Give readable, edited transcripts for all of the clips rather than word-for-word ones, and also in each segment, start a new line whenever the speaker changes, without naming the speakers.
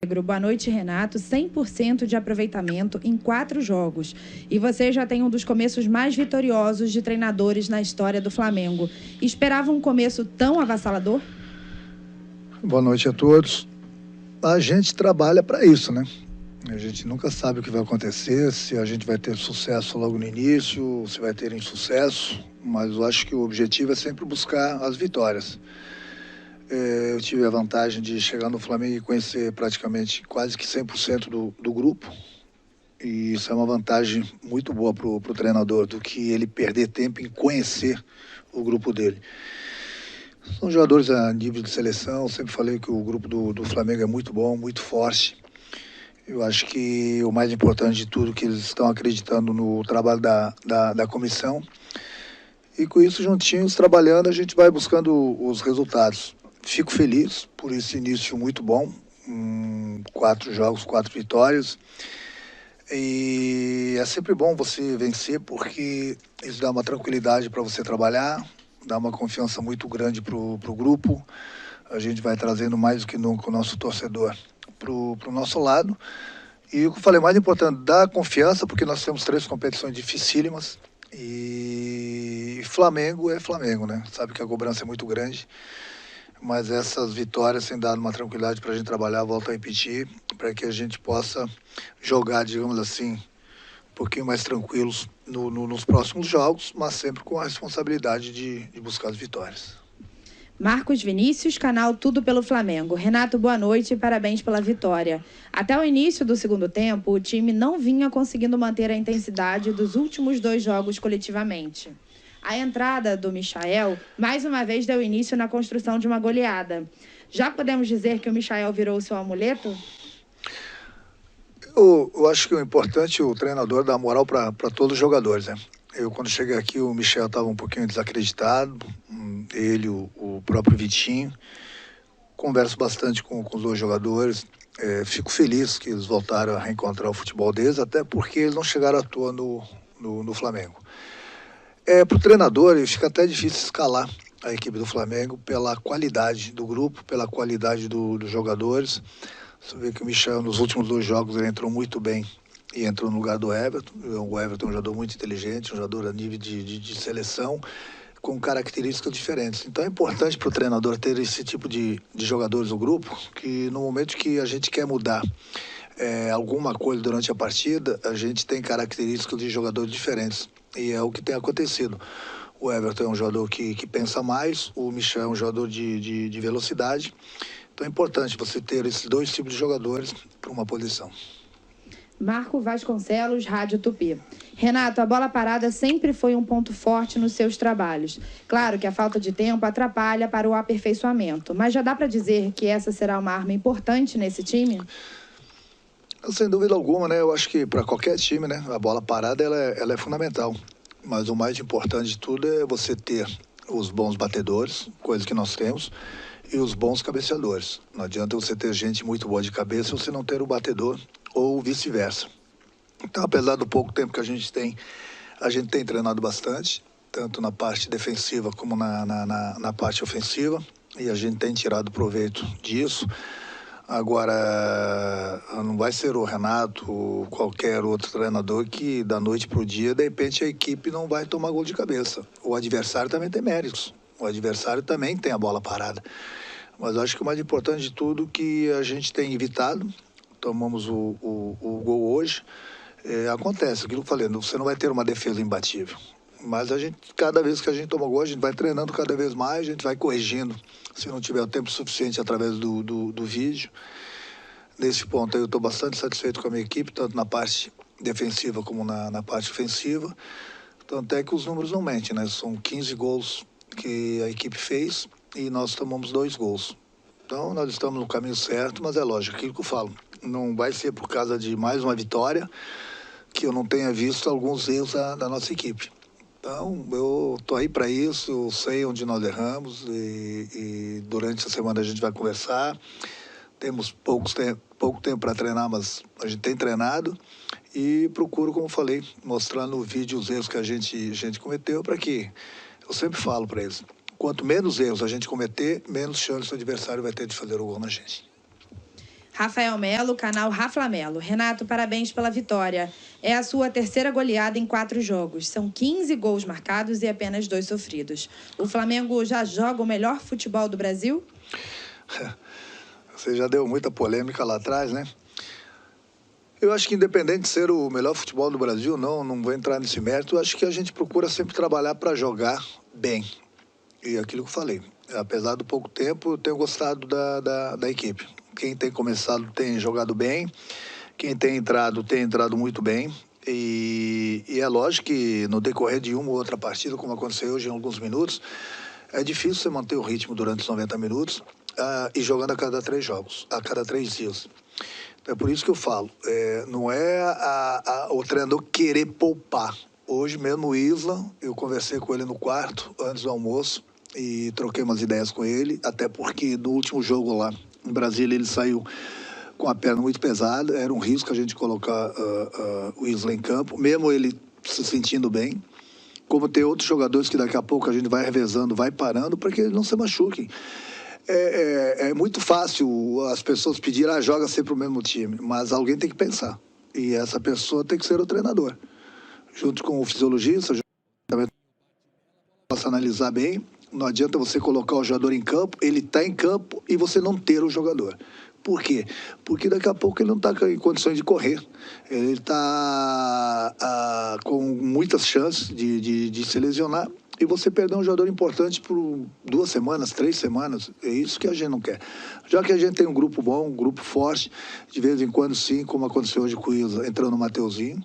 Boa noite, Renato. 100% de aproveitamento em 4 jogos. E você já tem um dos começos mais vitoriosos de treinadores na história do Flamengo. Esperava um começo tão avassalador?
Boa noite a todos. A gente trabalha para isso, né? A gente nunca sabe o que vai acontecer, se a gente vai ter sucesso logo no início, se vai ter insucesso, mas eu acho que o objetivo é sempre buscar as vitórias. Eu tive a vantagem de chegar no Flamengo e conhecer praticamente quase que 100% do grupo. E isso é uma vantagem muito boa para o treinador, do que ele perder tempo em conhecer o grupo dele. São jogadores a nível de seleção, sempre falei que o grupo do Flamengo é muito bom, muito forte. Eu acho que o mais importante de tudo é que eles estão acreditando no trabalho da comissão. E com isso, juntinhos, trabalhando, a gente vai buscando os resultados. Fico feliz por esse início muito bom. 4 jogos, 4 vitórias. E é sempre bom você vencer, porque isso dá uma tranquilidade para você trabalhar, dá uma confiança muito grande para o grupo. A gente vai trazendo mais do que nunca o nosso torcedor para o nosso lado. E o que eu falei, mais importante, dá confiança, porque nós temos 3 competições dificílimas. E Flamengo é Flamengo, né? Sabe que a cobrança é muito grande. Mas essas vitórias têm dado uma tranquilidade para a gente trabalhar, volto a repetir, para que a gente possa jogar, digamos assim, um pouquinho mais tranquilos nos próximos jogos, mas sempre com a responsabilidade de buscar as vitórias.
Marcos Vinícius, canal Tudo pelo Flamengo. Renato, boa noite e parabéns pela vitória. Até o início do segundo tempo, o time não vinha conseguindo manter a intensidade dos últimos 2 jogos coletivamente. A entrada do Michael, mais uma vez, deu início na construção de uma goleada. Já podemos dizer que o Michael virou o seu amuleto?
Eu acho que o importante é o treinador dar moral para todos os jogadores, né? Eu, quando cheguei aqui, o Michel estava um pouquinho desacreditado, ele, o próprio Vitinho. Converso bastante com os 2 jogadores. Fico feliz que eles voltaram a reencontrar o futebol deles, até porque eles não chegaram à toa no Flamengo. Para o treinador, fica até difícil escalar a equipe do Flamengo pela qualidade do grupo, pela qualidade dos jogadores. Você vê que o Michel, nos últimos 2 jogos, ele entrou muito bem e entrou no lugar do Everton. O Everton é um jogador muito inteligente, um jogador a nível de seleção, com características diferentes. Então é importante para o treinador ter esse tipo de jogadores no grupo, que no momento que a gente quer mudar alguma coisa durante a partida, a gente tem características de jogadores diferentes. E é o que tem acontecido. O Everton é um jogador que pensa mais, o Michel é um jogador de velocidade. Então é importante você ter esses 2 tipos de jogadores para uma posição.
Marco Vasconcelos, Rádio Tupi. Renato, a bola parada sempre foi um ponto forte nos seus trabalhos. Claro que a falta de tempo atrapalha para o aperfeiçoamento, mas já dá para dizer que essa será uma arma importante nesse time?
Sem dúvida alguma, né? Eu acho que para qualquer time, né, a bola parada ela é fundamental. Mas o mais importante de tudo é você ter os bons batedores, coisa que nós temos, e os bons cabeceadores. Não adianta você ter gente muito boa de cabeça se você não ter o batedor, ou vice-versa. Então, apesar do pouco tempo que a gente tem treinado bastante, tanto na parte defensiva como na parte ofensiva, e a gente tem tirado proveito disso. Agora, não vai ser o Renato ou qualquer outro treinador que da noite para o dia, de repente, a equipe não vai tomar gol de cabeça. O adversário também tem méritos. O adversário também tem a bola parada. Mas eu acho que o mais importante de tudo que a gente tem evitado, tomamos o gol hoje, acontece, aquilo que eu falei, você não vai ter uma defesa imbatível. Mas a gente, cada vez que a gente toma gol, a gente vai treinando cada vez mais, a gente vai corrigindo, se não tiver o tempo suficiente através do vídeo. Nesse ponto eu estou bastante satisfeito com a minha equipe, tanto na parte defensiva como na parte ofensiva. Tanto é que os números não mentem, né? São 15 gols que a equipe fez e nós tomamos 2 gols. Então nós estamos no caminho certo, mas é lógico, aquilo que eu falo, não vai ser por causa de mais uma vitória que eu não tenha visto alguns erros da nossa equipe. Então, eu estou aí para isso, eu sei onde nós erramos e durante a semana a gente vai conversar. Temos pouco tempo para treinar, mas a gente tem treinado e procuro, como falei, mostrar no vídeo os erros que a gente cometeu, para que, eu sempre falo para eles, quanto menos erros a gente cometer, menos chance o adversário vai ter de fazer o gol na gente.
Rafael Melo, canal Raflamelo. Renato, parabéns pela vitória. É a sua terceira goleada em 4 jogos. São 15 gols marcados e apenas 2 sofridos. O Flamengo já joga o melhor futebol do Brasil?
Você já deu muita polêmica lá atrás, né? Eu acho que independente de ser o melhor futebol do Brasil, não vou entrar nesse mérito. Eu acho que a gente procura sempre trabalhar para jogar bem. E aquilo que eu falei, apesar do pouco tempo, eu tenho gostado da equipe. Quem tem começado tem jogado bem, quem tem entrado muito bem. E é lógico que no decorrer de uma ou outra partida, como aconteceu hoje em alguns minutos, é difícil você manter o ritmo durante os 90 minutos e jogando a cada 3 jogos, a cada 3 dias. É por isso que eu falo, não é o treinador querer poupar. Hoje mesmo o Isla, eu conversei com ele no quarto, antes do almoço, e troquei umas ideias com ele, até porque no último jogo lá em Brasília ele saiu com a perna muito pesada, era um risco a gente colocar o Isla em campo, mesmo ele se sentindo bem, como tem outros jogadores que daqui a pouco a gente vai revezando, vai parando, para que eles não se machuquem. É muito fácil as pessoas pedirem, joga sempre o mesmo time, mas alguém tem que pensar. E essa pessoa tem que ser o treinador. Junto com o fisiologista, possa analisar bem. Não adianta você colocar o jogador em campo, ele está em campo e você não ter o jogador. Por quê? Porque daqui a pouco ele não está em condições de correr. Ele está com muitas chances de se lesionar. E você perder um jogador importante por 2 semanas, 3 semanas, é isso que a gente não quer. Já que a gente tem um grupo bom, um grupo forte, de vez em quando sim, como aconteceu hoje com o Isa, entrando o Mateuzinho,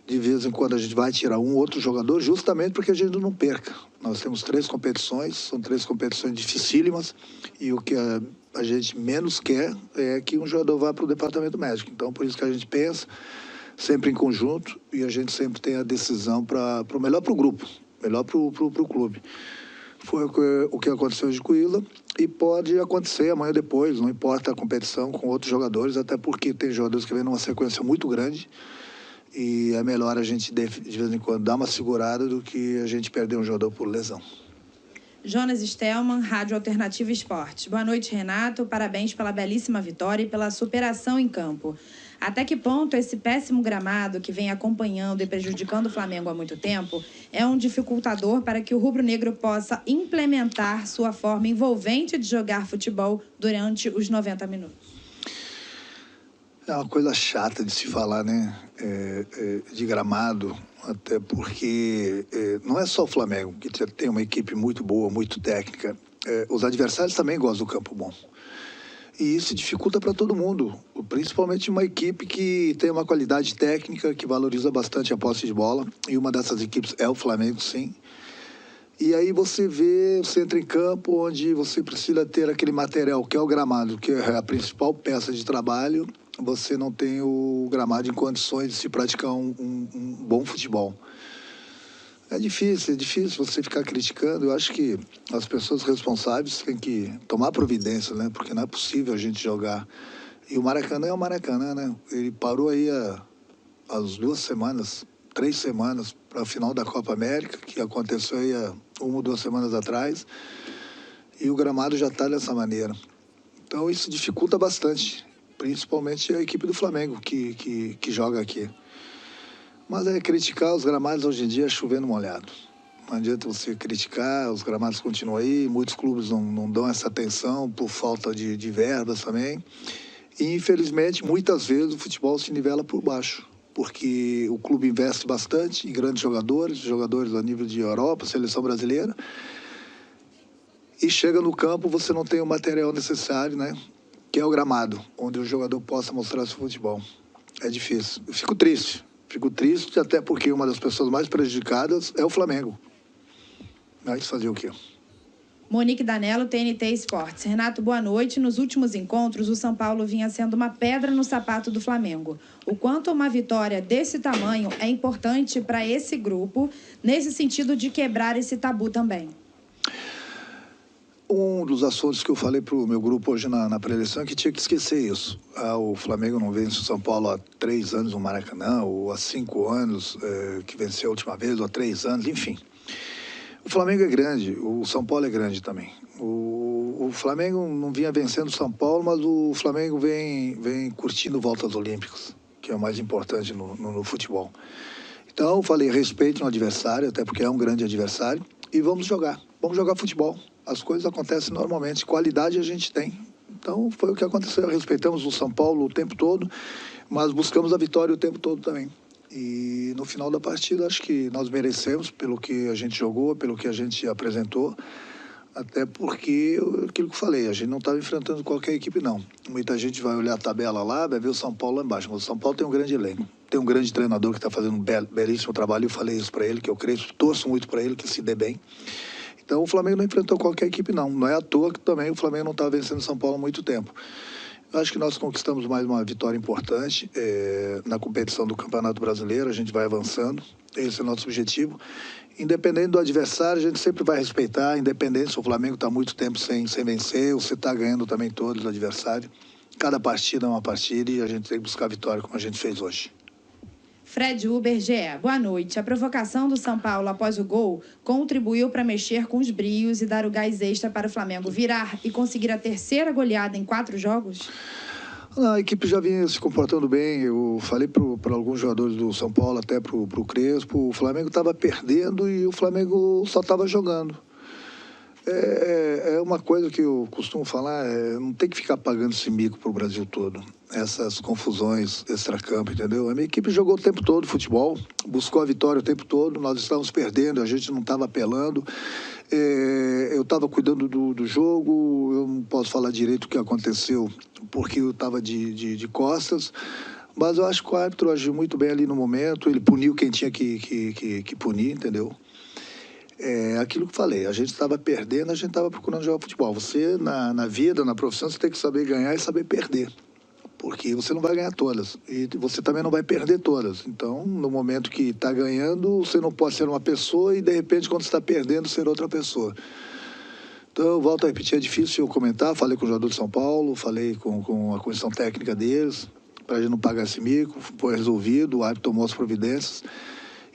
de vez em quando a gente vai tirar um outro jogador, justamente porque a gente não perca. Nós temos 3 competições, são 3 competições dificílimas, e o que a gente menos quer é que um jogador vá para o departamento médico. Então, por isso que a gente pensa sempre em conjunto, e a gente sempre tem a decisão para o melhor para o grupo. Melhor para o clube. Foi o que aconteceu hoje com o Isla e pode acontecer amanhã depois, não importa a competição com outros jogadores, até porque tem jogadores que vêm numa sequência muito grande e é melhor a gente de vez em quando dar uma segurada do que a gente perder um jogador por lesão.
Jonas Stelman, Rádio Alternativa Esportes. Boa noite, Renato. Parabéns pela belíssima vitória e pela superação em campo. Até que ponto esse péssimo gramado que vem acompanhando e prejudicando o Flamengo há muito tempo é um dificultador para que o rubro-negro possa implementar sua forma envolvente de jogar futebol durante os 90 minutos?
É uma coisa chata de se falar, né? De gramado, até porque não é só o Flamengo, que tem uma equipe muito boa, muito técnica. Os adversários também gostam do campo bom. E isso dificulta para todo mundo, principalmente uma equipe que tem uma qualidade técnica, que valoriza bastante a posse de bola. E uma dessas equipes é o Flamengo, sim. E aí você entra em campo onde você precisa ter aquele material, que é o gramado, que é a principal peça de trabalho. Você não tem o gramado em condições de se praticar um bom futebol. É difícil você ficar criticando. Eu acho que as pessoas responsáveis têm que tomar providência, né? Porque não é possível a gente jogar. E o Maracanã é o Maracanã, né? Ele parou aí as 2 semanas, 3 semanas para a final da Copa América, que aconteceu aí há 1 ou 2 semanas atrás. E o gramado já está dessa maneira. Então isso dificulta bastante, principalmente a equipe do Flamengo que joga aqui. Mas criticar os gramados hoje em dia é chovendo molhado. Não adianta você criticar, os gramados continuam aí, muitos clubes não dão essa atenção por falta de verbas também. E, infelizmente, muitas vezes o futebol se nivela por baixo, porque o clube investe bastante em grandes jogadores a nível de Europa, seleção brasileira, e chega no campo, você não tem o material necessário, né? Que é o gramado, onde o jogador possa mostrar seu futebol. É difícil. Eu fico triste, até porque uma das pessoas mais prejudicadas é o Flamengo. Mas fazer o quê?
Monique Danello, TNT Esportes. Renato, boa noite. Nos últimos encontros, o São Paulo vinha sendo uma pedra no sapato do Flamengo. O quanto uma vitória desse tamanho é importante para esse grupo, nesse sentido de quebrar esse tabu também?
Um dos assuntos que eu falei para o meu grupo hoje na pré-eleição é que tinha que esquecer isso. O Flamengo não vence o São Paulo há 3 anos no Maracanã, ou há 5 anos que venceu a última vez, ou há 3 anos, enfim. O Flamengo é grande, o São Paulo é grande também. O o Flamengo não vinha vencendo o São Paulo, mas o Flamengo vem curtindo voltas olímpicas, que é o mais importante no futebol. Então, eu falei, respeite o adversário, até porque é um grande adversário, e vamos jogar futebol. As coisas acontecem normalmente, qualidade a gente tem. Então, foi o que aconteceu. Respeitamos o São Paulo o tempo todo, mas buscamos a vitória o tempo todo também. E no final da partida, acho que nós merecemos pelo que a gente jogou, pelo que a gente apresentou. Até porque, aquilo que eu falei, a gente não estava enfrentando qualquer equipe, não. Muita gente vai olhar a tabela lá, vai ver o São Paulo lá embaixo. Mas o São Paulo tem um grande elenco. Tem um grande treinador que está fazendo um belíssimo trabalho. Eu falei isso para ele, que eu creio, torço muito para ele, que se dê bem. Então, o Flamengo não enfrentou qualquer equipe, não. Não é à toa que também o Flamengo não estava vencendo o São Paulo há muito tempo. Eu acho que nós conquistamos mais uma vitória importante na competição do Campeonato Brasileiro. A gente vai avançando. Esse é o nosso objetivo. Independente do adversário, a gente sempre vai respeitar, independente se o Flamengo está muito tempo sem vencer, ou se está ganhando também todos os adversários. Cada partida é uma partida e a gente tem que buscar a vitória como a gente fez hoje.
Fred Uber, GE. Boa noite. A provocação do São Paulo após o gol contribuiu para mexer com os brios e dar o gás extra para o Flamengo virar e conseguir a terceira goleada em 4 jogos?
A equipe já vinha se comportando bem. Eu falei para alguns jogadores do São Paulo, até para o Crespo, o Flamengo estava perdendo e o Flamengo só estava jogando. É uma coisa que eu costumo falar, não tem que ficar pagando esse mico para o Brasil todo. Essas confusões extracampo, entendeu? A minha equipe jogou o tempo todo futebol, buscou a vitória o tempo todo, nós estávamos perdendo, a gente não estava apelando. Eu estava cuidando do jogo, eu não posso falar direito o que aconteceu, porque eu estava de costas, mas eu acho que o árbitro agiu muito bem ali no momento, ele puniu quem tinha que punir, entendeu? Aquilo que eu falei, a gente estava perdendo, a gente estava procurando jogar futebol. Você, na vida, na profissão, você tem que saber ganhar e saber perder, porque você não vai ganhar todas e você também não vai perder todas. Então, no momento que está ganhando, você não pode ser uma pessoa e, de repente, quando você está perdendo, ser outra pessoa. Então, eu volto a repetir, é difícil eu comentar. Falei com o jogador de São Paulo, falei com a comissão técnica deles, para a gente não pagar esse mico, foi resolvido, o árbitro tomou as providências.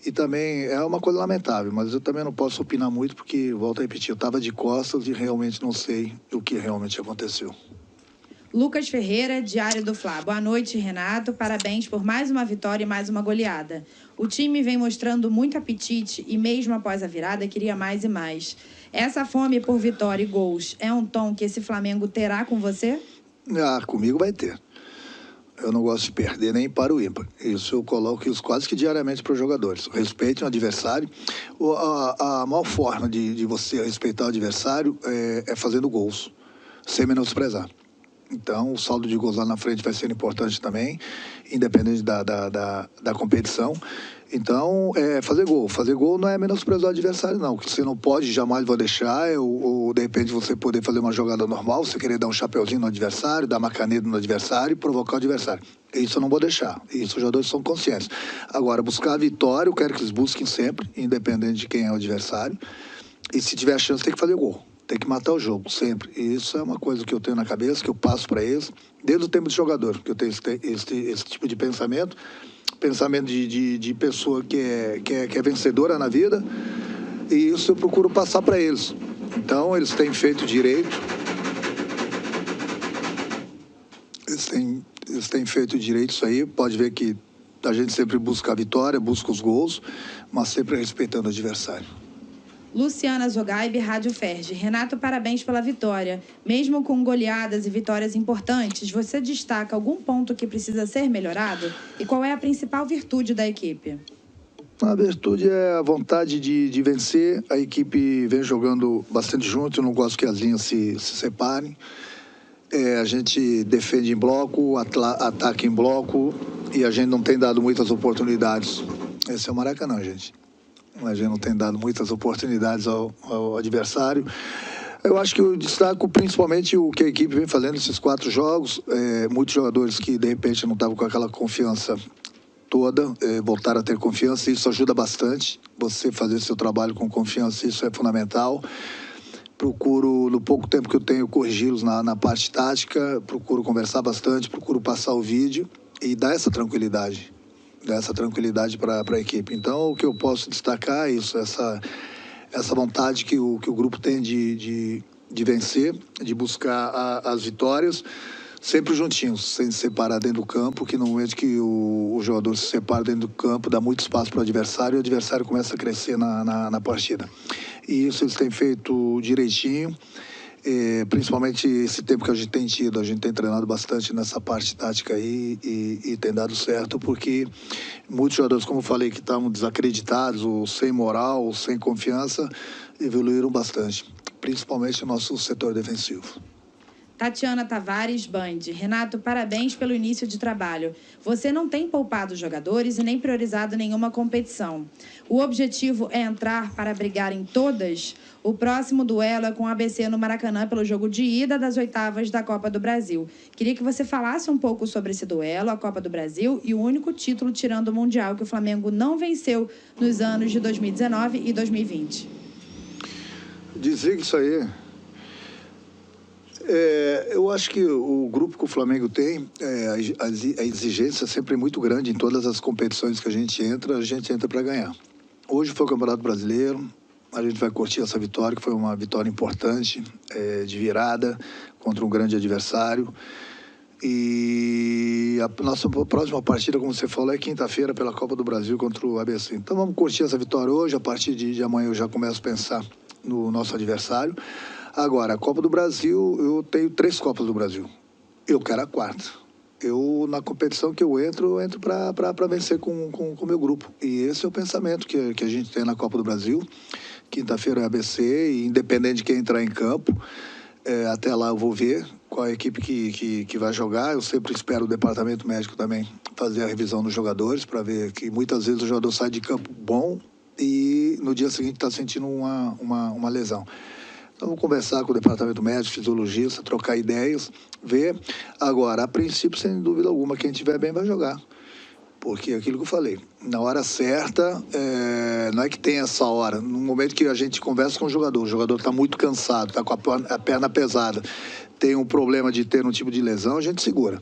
E também é uma coisa lamentável, mas eu também não posso opinar muito, porque, volto a repetir, eu estava de costas e realmente não sei o que realmente aconteceu.
Lucas Ferreira, Diário do Fla. Boa noite, Renato. Parabéns por mais uma vitória e mais uma goleada. O time vem mostrando muito apetite e, mesmo após a virada, queria mais e mais. Essa fome por vitória e gols é um tom que esse Flamengo terá com você?
Comigo vai ter. Eu não gosto de perder nem para o ímpar. Isso eu coloco isso quase que diariamente para os jogadores. Respeitem o adversário. A maior forma de você respeitar o adversário é fazendo gols, sem menosprezar. Então, o saldo de gols lá na frente vai ser importante também, independente da competição. Então, fazer gol. Fazer gol não é menosprezar o adversário, não. O que você não pode, jamais vou deixar, ou de repente você poder fazer uma jogada normal, você querer dar um chapeuzinho no adversário, dar uma caneta no adversário e provocar o adversário. Isso eu não vou deixar. Isso os jogadores são conscientes. Agora, buscar a vitória, eu quero que eles busquem sempre, independente de quem é o adversário. E se tiver a chance, tem que fazer gol. Tem que matar o jogo, sempre. E isso é uma coisa que eu tenho na cabeça, que eu passo para eles, desde o tempo de jogador, que eu tenho esse tipo de pensamento de pessoa que é vencedora na vida, e isso eu procuro passar para eles. Então, eles têm feito direito. Eles têm feito direito isso aí. Pode ver que a gente sempre busca a vitória, busca os gols, mas sempre respeitando o adversário.
Luciana Zogaib, Rádio Ferge. Renato, parabéns pela vitória. Mesmo com goleadas e vitórias importantes, você destaca algum ponto que precisa ser melhorado? E qual é a principal virtude da equipe?
A virtude é a vontade de vencer. A equipe vem jogando bastante junto, eu não gosto que as linhas se separem. A gente defende em bloco, ataca em bloco, e a gente não tem dado muitas oportunidades. Esse é o Maracanã, gente. A gente não tem dado muitas oportunidades ao adversário. Eu acho que eu destaco principalmente o que a equipe vem fazendo nesses 4 jogos. Muitos jogadores que, de repente, não estavam com aquela confiança toda, voltaram a ter confiança. Isso ajuda bastante. Você fazer seu trabalho com confiança, isso é fundamental. Procuro, no pouco tempo que eu tenho, corrigi-los na parte tática. Procuro conversar bastante, procuro passar o vídeo e dar essa tranquilidade. Para a equipe. Então, o que eu posso destacar é isso, essa vontade que o grupo tem de de vencer, de buscar as vitórias, sempre juntinhos, sem se separar dentro do campo, que no momento que o jogador se separa dentro do campo, dá muito espaço para o adversário e o adversário começa a crescer na partida. E isso eles têm feito direitinho, principalmente esse tempo que a gente tem tido, a gente tem treinado bastante nessa parte tática aí e tem dado certo, porque muitos jogadores, como eu falei, que estavam desacreditados, ou sem moral, ou sem confiança, evoluíram bastante, principalmente no nosso setor defensivo.
Tatiana Tavares, Band. Renato, parabéns pelo início de trabalho. Você não tem poupado os jogadores e nem priorizado nenhuma competição. O objetivo é entrar para brigar em todas? O próximo duelo é com o ABC no Maracanã pelo jogo de ida das oitavas da Copa do Brasil. Queria que você falasse um pouco sobre esse duelo, a Copa do Brasil e o único título tirando o Mundial que o Flamengo não venceu nos anos de 2019 e 2020.
Dizer que isso aí... eu acho que o grupo que o Flamengo tem, a exigência sempre é muito grande em todas as competições que a gente entra para ganhar. Hoje foi o Campeonato Brasileiro, a gente vai curtir essa vitória, que foi uma vitória importante, de virada, contra um grande adversário. E a nossa próxima partida, como você falou, é quinta-feira pela Copa do Brasil contra o ABC. Então vamos curtir essa vitória hoje, a partir de amanhã eu já começo a pensar no nosso adversário. Agora, a Copa do Brasil, eu tenho 3 Copas do Brasil. Eu quero a 4ª. Na competição que eu entro para vencer com o meu grupo. E esse é o pensamento que a gente tem na Copa do Brasil. Quinta-feira é ABC, e independente de quem entrar em campo, até lá eu vou ver qual é a equipe que vai jogar. Eu sempre espero o departamento médico também fazer a revisão dos jogadores, para ver que muitas vezes o jogador sai de campo bom e no dia seguinte está sentindo uma lesão. Então, vamos conversar com o departamento médico, fisiologista, trocar ideias, ver. Agora, a princípio, sem dúvida alguma, quem estiver bem vai jogar. Porque é aquilo que eu falei, na hora certa, não é que tem essa hora. No momento que a gente conversa com o jogador está muito cansado, está com a perna pesada, tem um problema de ter um tipo de lesão, a gente segura.